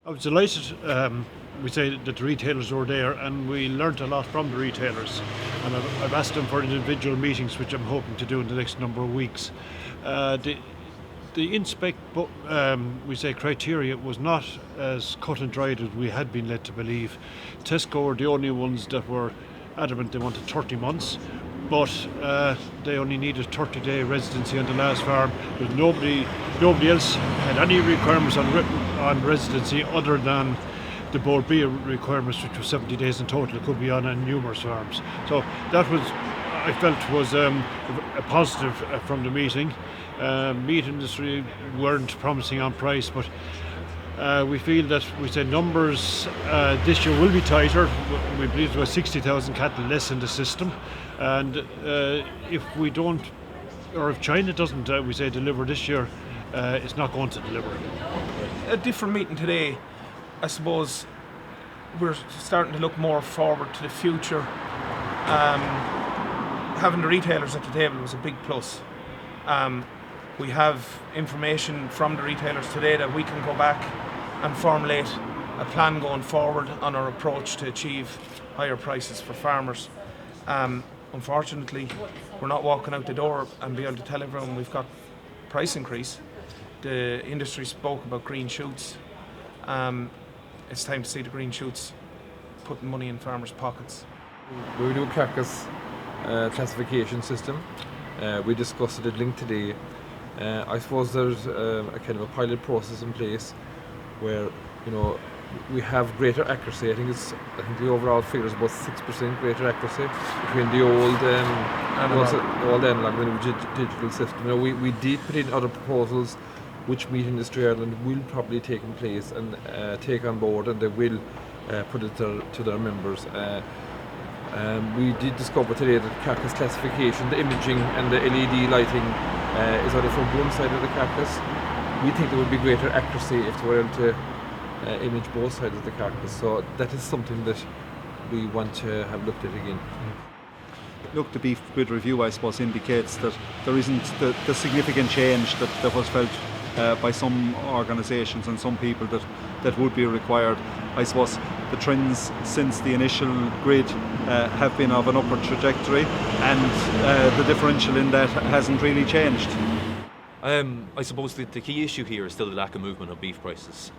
I was delighted. We say that the retailers were there, and we learnt a lot from the retailers. And I've asked them for individual meetings, which I'm hoping to do in the next number of weeks. The inspect, we say, criteria was not as cut and dried as we had been led to believe. Tesco were the only ones that were adamant they wanted 30 months, but they only needed 30-day residency on the last farm. But nobody else had any requirements on residency other than the Board B requirements, which was 70 days in total. It could be on numerous farms. So that was, I felt, was a positive from the meeting. Meat industry weren't promising on price, but we feel that numbers this year will be tighter. We believe there was 60,000 cattle less in the system, and if we don't, or if China doesn't, deliver this year, it's not going to deliver. A different meeting today. I suppose we're starting to look more forward to the future. Having the retailers at the table was a big plus. We have information from the retailers today that we can go back and formulate a plan going forward on our approach to achieve higher prices for farmers. Unfortunately, we're not walking out the door and be able to tell everyone we've got price increase. The industry spoke about green shoots. It's time to see the green shoots putting money in farmers' pockets. We do a carcass classification system. We discussed it at Link today. I suppose there's a kind of a pilot process in place where we have greater accuracy. I think the overall figure is about 6% greater accuracy between the old analog and the digital system. We did put in other proposals which Meat Industry Ireland will probably take in place and take on board, and they will put it to their members. We did discover today that carcass classification, the imaging and the LED lighting is only from one side of the carcass. We think there would be greater accuracy if they were able to image both sides of the carcass. So that is something that we want to have looked at again. Look, the beef grid review, I suppose, indicates that there isn't the significant change that was felt by some organisations and some people that would be required. I suppose the trends since the initial grid have been of an upward trajectory, and the differential in that hasn't really changed. I suppose the key issue here is still the lack of movement of beef prices,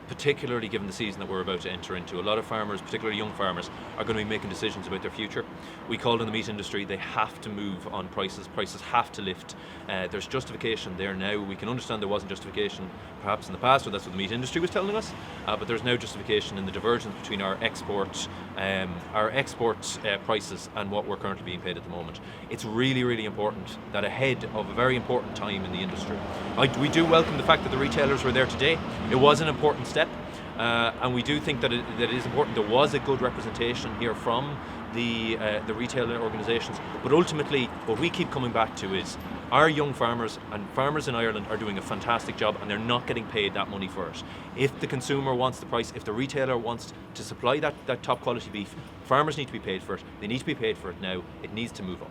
particularly given the season that we're about to enter into. A lot of farmers, particularly young farmers, are going to be making decisions about their future. We called in the meat industry, they have to move on prices. Prices have to lift. There's justification there now. We can understand there wasn't justification perhaps in the past, or that's what the meat industry was telling us, but there's now justification in the divergence between our export prices and what we're currently being paid at the moment. It's really, really important that ahead of a very important time in the industry, we do welcome the fact that the retailers were there today. It was an important step, and we do think that it is important. There was a good representation here from the retailer organisations, but ultimately what we keep coming back to is our young farmers and farmers in Ireland are doing a fantastic job, and they're not getting paid that money for it. If the consumer wants the price, if the retailer wants to supply that top quality beef, farmers need to be paid for it. They need to be paid for it now. It needs to move up.